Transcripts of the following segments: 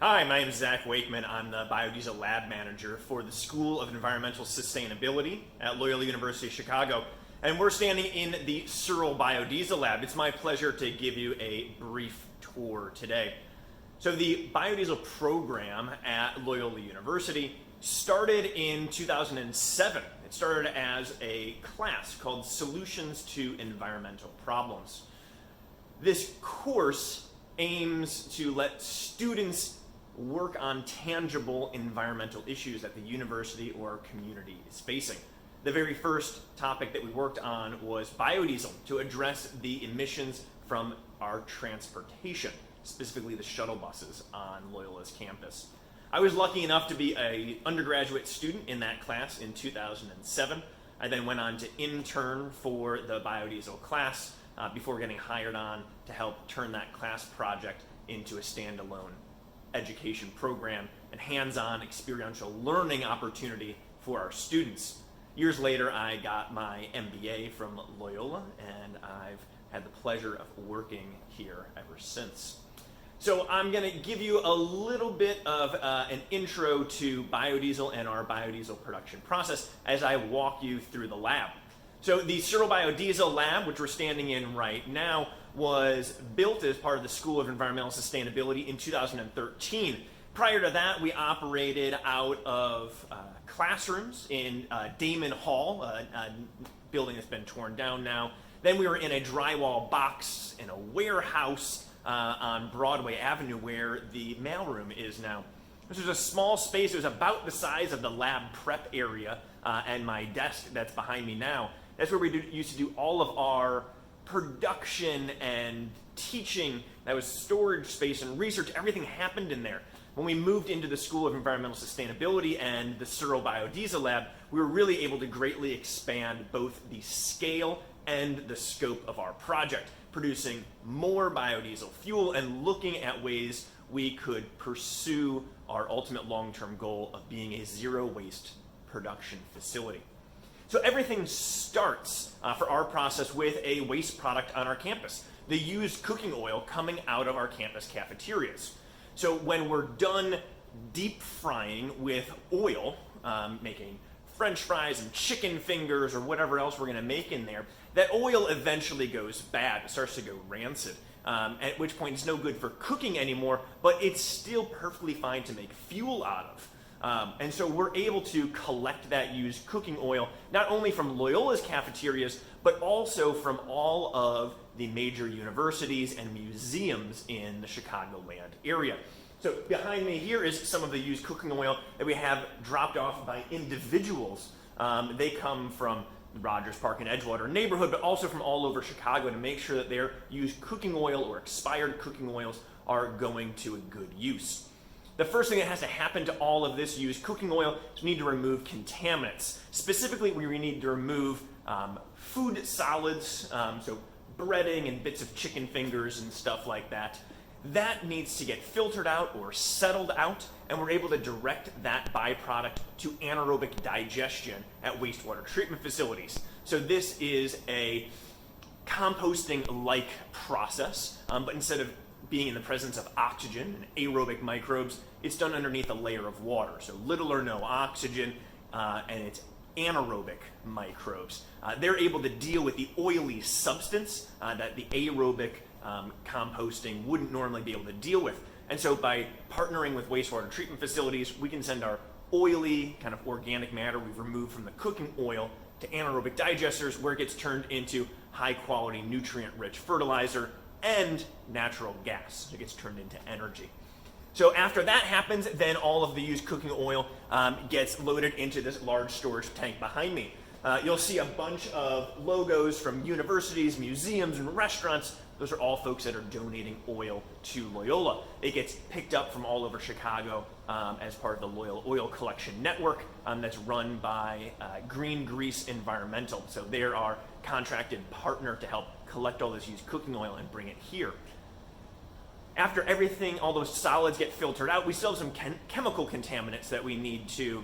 Hi, my name is Zach Wakeman. I'm the Biodiesel Lab Manager for the School of Environmental Sustainability at Loyola University of Chicago. And we're standing in the Searle Biodiesel Lab. It's my pleasure to give you a brief tour today. So the biodiesel program at Loyola University started in 2007. It started as a class called Solutions to Environmental Problems. This course aims to let students work on tangible environmental issues that the university or community is facing. The very first topic that we worked on was biodiesel, to address the emissions from our transportation, specifically the shuttle buses on Loyola's campus. I was lucky enough to be an undergraduate student in that class in 2007. I then went on to intern for the biodiesel class before getting hired on to help turn that class project into a standalone education program and hands-on experiential learning opportunity for our students. Years later, I got my MBA from Loyola, and I've had the pleasure of working here ever since. So I'm going to give you a little bit of an intro to biodiesel and our biodiesel production process as I walk you through the lab. So the Searle Biodiesel Lab, which we're standing in right now, was built as part of the School of Environmental Sustainability in 2013. Prior to that, we operated out of classrooms in Damon Hall, a building that's been torn down now. Then we were in a drywall box in a warehouse on Broadway Avenue where the mailroom is now. This was a small space. It was about the size of the lab prep area and my desk that's behind me now. That's where we used to do all of our production and teaching. That was storage space and research. Everything happened in there. When we moved into the School of Environmental Sustainability and the Searle Biodiesel Lab, we were really able to greatly expand both the scale and the scope of our project, producing more biodiesel fuel and looking at ways we could pursue our ultimate long-term goal of being a zero-waste production facility. So everything starts for our process with a waste product on our campus, the used cooking oil coming out of our campus cafeterias. So when we're done deep frying with oil, making French fries and chicken fingers or whatever else we're going to make in there, that oil eventually goes bad. It starts to go rancid, at which point it's no good for cooking anymore, but it's still perfectly fine to make fuel out of. And so we're able to collect that used cooking oil, not only from Loyola's cafeterias, but also from all of the major universities and museums in the Chicagoland area. So behind me here is some of the used cooking oil that we have dropped off by individuals. They come from the Rogers Park and Edgewater neighborhood, but also from all over Chicago to make sure that their used cooking oil or expired cooking oils are going to a good use. The first thing that has to happen to all of this used cooking oil is we need to remove contaminants. Specifically, we need to remove food solids, so breading and bits of chicken fingers and stuff like that. That needs to get filtered out or settled out, and we're able to direct that byproduct to anaerobic digestion at wastewater treatment facilities. So this is a composting-like process, but instead of being in the presence of oxygen and aerobic microbes, it's done underneath a layer of water. So little or no oxygen, and it's anaerobic microbes. They're able to deal with the oily substance that the aerobic composting wouldn't normally be able to deal with. And so by partnering with wastewater treatment facilities, we can send our oily kind of organic matter we've removed from the cooking oil to anaerobic digesters where it gets turned into high quality nutrient-rich fertilizer and natural gas. So it gets turned into energy. So after that happens, then all of the used cooking oil gets loaded into this large storage tank behind me. You'll see a bunch of logos from universities, museums, and restaurants. Those are all folks that are donating oil to Loyola. It gets picked up from all over Chicago as part of the Loyola Oil Collection Network that's run by Green Grease Environmental. So they're our contracted partner to help collect all this used cooking oil and bring it here. After everything, all those solids get filtered out, we still have some chemical contaminants that we need to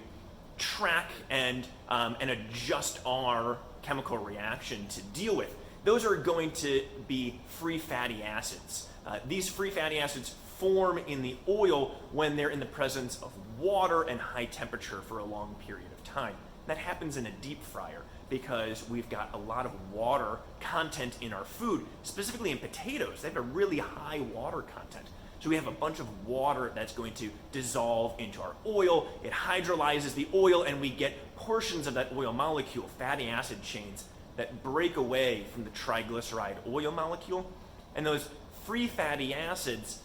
track and adjust our chemical reaction to deal with. Those are going to be free fatty acids. These free fatty acids form in the oil when they're in the presence of water and high temperature for a long period of time. That happens in a deep fryer because we've got a lot of water content in our food, specifically in potatoes. They have a really high water content. So we have a bunch of water that's going to dissolve into our oil. It hydrolyzes the oil, and we get portions of that oil molecule, fatty acid chains, that break away from the triglyceride oil molecule. And those free fatty acids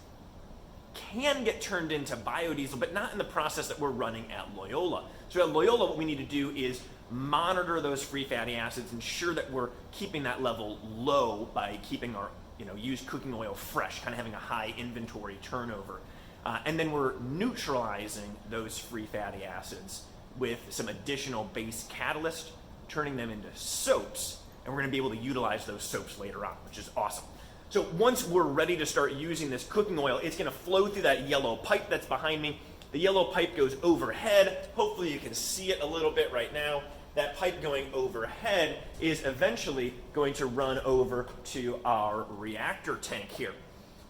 can get turned into biodiesel, but not in the process that we're running at Loyola. So at Loyola, what we need to do is monitor those free fatty acids, ensure that we're keeping that level low by keeping our used cooking oil fresh, kind of having a high inventory turnover. And then we're neutralizing those free fatty acids with some additional base catalyst, turning them into soaps, and we're going to be able to utilize those soaps later on, which is awesome. So once we're ready to start using this cooking oil, it's going to flow through that yellow pipe that's behind me. The yellow pipe goes overhead. Hopefully you can see it a little bit right now. That pipe going overhead is eventually going to run over to our reactor tank here.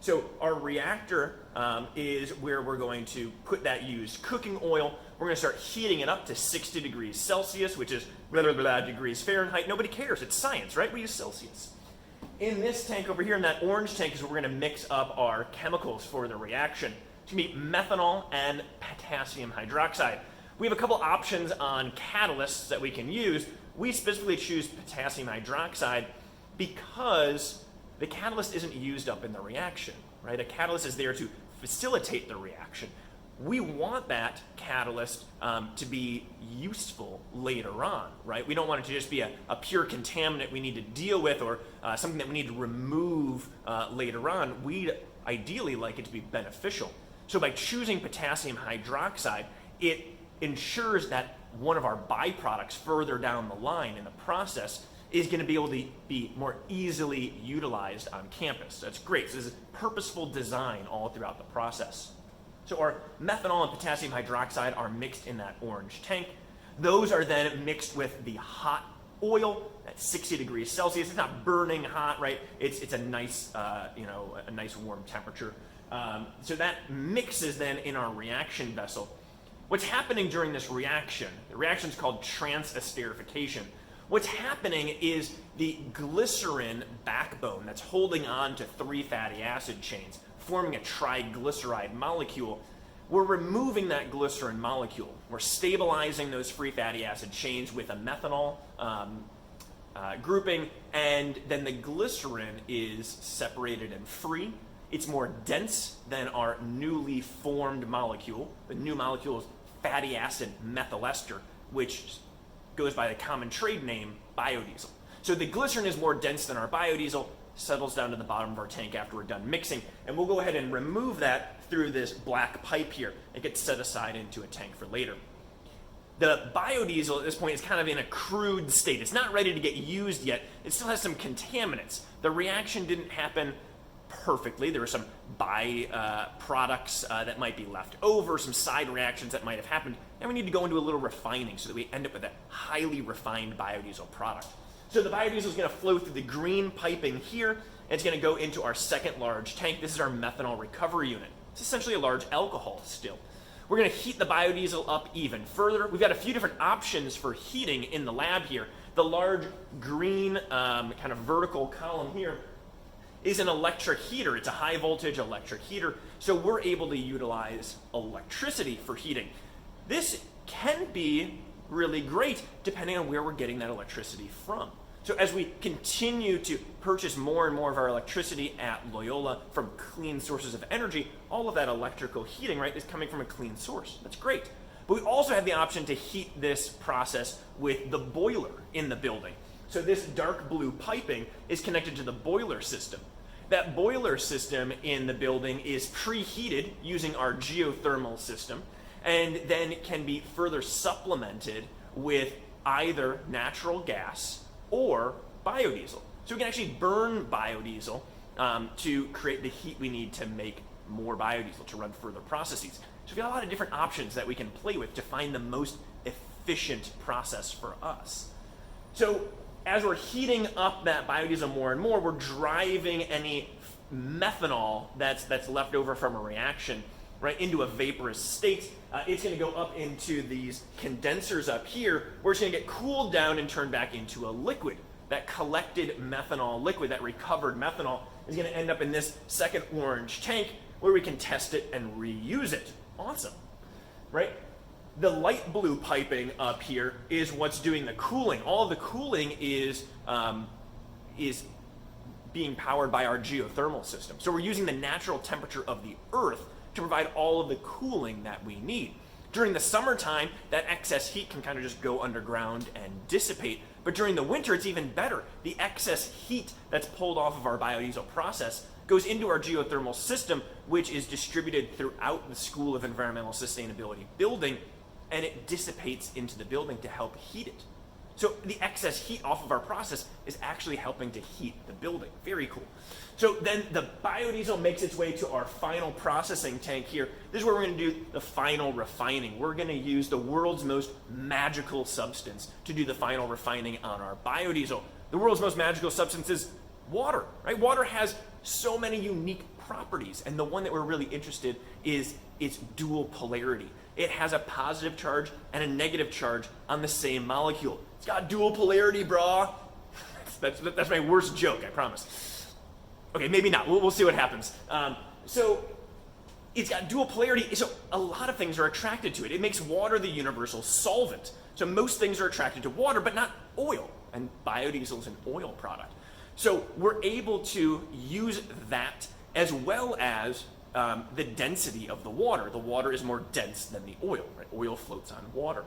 So our reactor is where we're going to put that used cooking oil. We're going to start heating it up to 60 degrees Celsius, which is degrees Fahrenheit. Nobody cares. It's science, right? We use Celsius. In this tank over here, in that orange tank, is where we're going to mix up our chemicals for the reaction. It's going to be methanol and potassium hydroxide. We have a couple options on catalysts that we can use. We specifically choose potassium hydroxide because the catalyst isn't used up in the reaction, right? A catalyst is there to facilitate the reaction. We want that catalyst to be useful later on, right? We don't want it to just be a pure contaminant we need to deal with or something that we need to remove later on. We'd ideally like it to be beneficial. So by choosing potassium hydroxide, it ensures that one of our byproducts further down the line in the process is going to be able to be more easily utilized on campus. That's great. So this is purposeful design all throughout the process. So our methanol and potassium hydroxide are mixed in that orange tank. Those are then mixed with the hot oil at 60 degrees Celsius. It's not burning hot, right? It's a nice, a nice warm temperature. So that mixes then in our reaction vessel. What's happening during this reaction, the reaction is called transesterification. What's happening is the glycerin backbone that's holding on to three fatty acid chains, forming a triglyceride molecule. We're removing that glycerin molecule. We're stabilizing those free fatty acid chains with a methanol grouping, and then the glycerin is separated and free. It's more dense than our newly formed molecule. The new molecule is fatty acid methyl ester, which goes by the common trade name biodiesel. So the glycerin is more dense than our biodiesel, settles down to the bottom of our tank after we're done mixing, and we'll go ahead and remove that through this black pipe here. It gets set aside into a tank for later. The biodiesel at this point is kind of in a crude state. It's not ready to get used yet. It still has some contaminants. The reaction didn't happen perfectly. There were some byproducts that might be left over, some side reactions that might have happened, and we need to go into a little refining so that we end up with a highly refined biodiesel product. So the biodiesel is going to flow through the green piping here, and it's going to go into our second large tank. This is our methanol recovery unit. It's essentially a large alcohol still. We're going to heat the biodiesel up even further. We've got a few different options for heating in the lab here. The large green kind of vertical column here is an electric heater. It's a high voltage electric heater, so we're able to utilize electricity for heating. This can be really great depending on where we're getting that electricity from. So as we continue to purchase more and more of our electricity at Loyola from clean sources of energy, all of that electrical heating, right, is coming from a clean source. That's great. But we also have the option to heat this process with the boiler in the building. So this dark blue piping is connected to the boiler system. That boiler system in the building is preheated using our geothermal system, and then it can be further supplemented with either natural gas or biodiesel. So we can actually burn biodiesel to create the heat we need to make more biodiesel to run further processes. So we've got a lot of different options that we can play with to find the most efficient process for us. So as we're heating up that biodiesel more and more, we're driving any methanol that's left over from a reaction, right, into a vaporous state. It's going to go up into these condensers up here, where it's going to get cooled down and turned back into a liquid. That collected methanol liquid, that recovered methanol, is going to end up in this second orange tank, where we can test it and reuse it. Awesome, right? The light blue piping up here is what's doing the cooling. All of the cooling is being powered by our geothermal system. So we're using the natural temperature of the Earth to provide all of the cooling that we need. During the summertime, that excess heat can kind of just go underground and dissipate. But during the winter, it's even better. The excess heat that's pulled off of our biodiesel process goes into our geothermal system, which is distributed throughout the School of Environmental Sustainability building, and it dissipates into the building to help heat it. So the excess heat off of our process is actually helping to heat the building. Very cool. So then the biodiesel makes its way to our final processing tank here. This is where we're going to do the final refining. We're going to use the world's most magical substance to do the final refining on our biodiesel. The world's most magical substance is water, right? Water has so many unique properties, and the one that we're really interested in is its dual polarity. It has a positive charge and a negative charge on the same molecule. It's got dual polarity, brah. That's my worst joke, I promise. Okay, maybe not. We'll see what happens. So it's got dual polarity, so a lot of things are attracted to it. It makes water the universal solvent. So most things are attracted to water, but not oil, and biodiesel is an oil product. So we're able to use that as well as the density of the water. The water is more dense than the oil, right? Oil floats on water.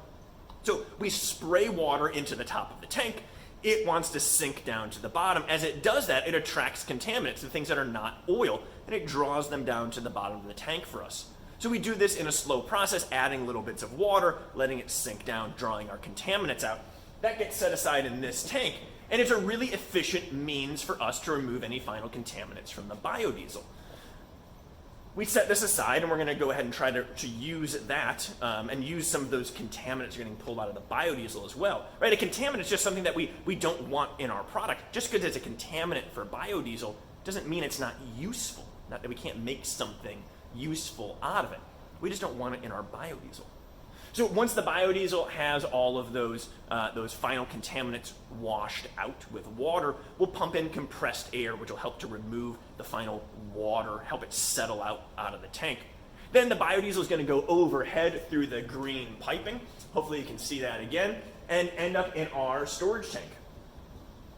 So we spray water into the top of the tank. It wants to sink down to the bottom. As it does that, it attracts contaminants, the things that are not oil, and it draws them down to the bottom of the tank for us. So we do this in a slow process, adding little bits of water, letting it sink down, drawing our contaminants out. That gets set aside in this tank, and it's a really efficient means for us to remove any final contaminants from the biodiesel. We set this aside, and we're going to go ahead and try to use that and use some of those contaminants getting pulled out of the biodiesel as well. Right? A contaminant is just something that we don't want in our product. Just because it's a contaminant for biodiesel doesn't mean it's not useful, not that we can't make something useful out of it. We just don't want it in our biodiesel. So once the biodiesel has all of those final contaminants washed out with water, we'll pump in compressed air, which will help to remove the final water, help it settle out of the tank. Then the biodiesel is going to go overhead through the green piping. Hopefully you can see that again, and end up in our storage tank.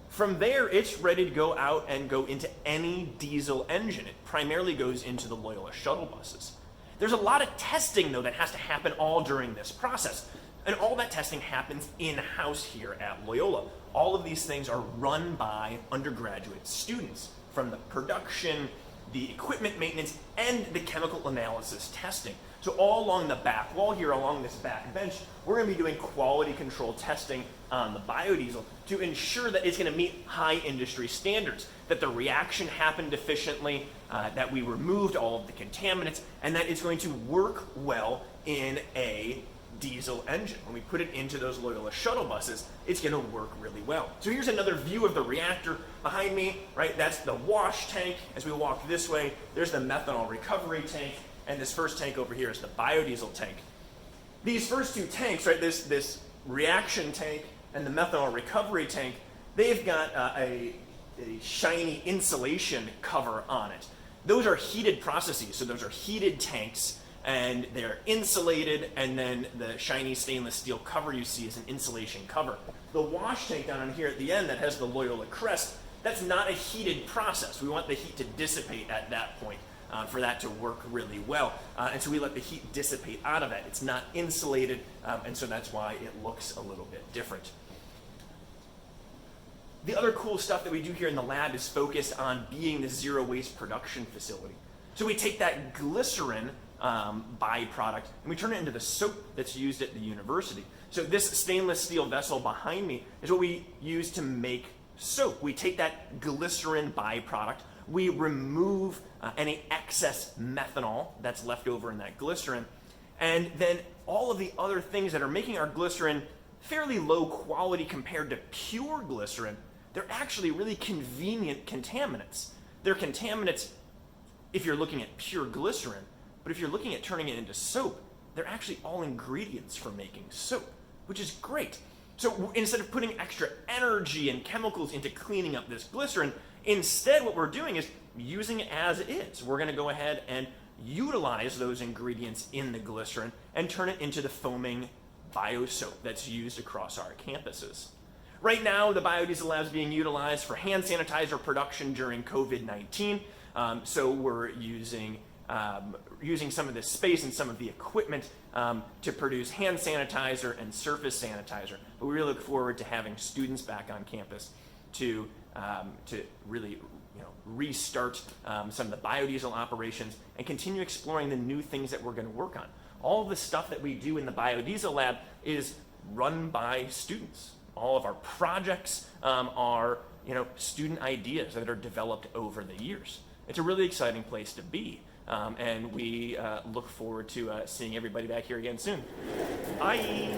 From there, it's ready to go out and go into any diesel engine. It primarily goes into the Loyola shuttle buses. There's a lot of testing, though, that has to happen all during this process. And all that testing happens in-house here at Loyola. All of these things are run by undergraduate students, from the production, the equipment maintenance, and the chemical analysis testing. So all along the back wall here, along this back bench, we're going to be doing quality control testing on the biodiesel to ensure that it's going to meet high industry standards, that the reaction happened efficiently, that we removed all of the contaminants, and that it's going to work well in a diesel engine. When we put it into those Loyola shuttle buses, it's going to work really well. So here's another view of the reactor behind me, right? That's the wash tank. As we walk this way, there's the methanol recovery tank, and this first tank over here is the biodiesel tank. These first two tanks, right, this reaction tank and the methanol recovery tank, they've got a shiny insulation cover on it. Those are heated processes, so those are heated tanks, and they're insulated, and then the shiny stainless steel cover you see is an insulation cover. The wash tank down here at the end that has the Loyola crest, that's not a heated process. We want the heat to dissipate at that point for that to work really well. And so we let the heat dissipate out of that. It's not insulated, and so that's why it looks a little bit different. The other cool stuff that we do here in the lab is focused on being the zero waste production facility. So we take that glycerin byproduct and we turn it into the soap that's used at the university. So this stainless steel vessel behind me is what we use to make soap. We take that glycerin byproduct, we remove any excess methanol that's left over in that glycerin, and then all of the other things that are making our glycerin fairly low quality compared to pure glycerin, they're actually really convenient contaminants. they're contaminants if you're looking at pure glycerin, but if you're looking at turning it into soap, they're actually all ingredients for making soap, which is great. So instead of putting extra energy and chemicals into cleaning up this glycerin, instead what we're doing is using it as it is. We're going to go ahead and utilize those ingredients in the glycerin and turn it into the foaming biosoap that's used across our campuses. Right now, the biodiesel lab is being utilized for hand sanitizer production during COVID-19. So we're using some of this space and some of the equipment to produce hand sanitizer and surface sanitizer. But we really look forward to having students back on campus to really restart some of the biodiesel operations and continue exploring the new things that we're going to work on. All the stuff that we do in the biodiesel lab is run by students. All of our projects are student ideas that are developed over the years. It's a really exciting place to be, and we look forward to seeing everybody back here again soon. Bye.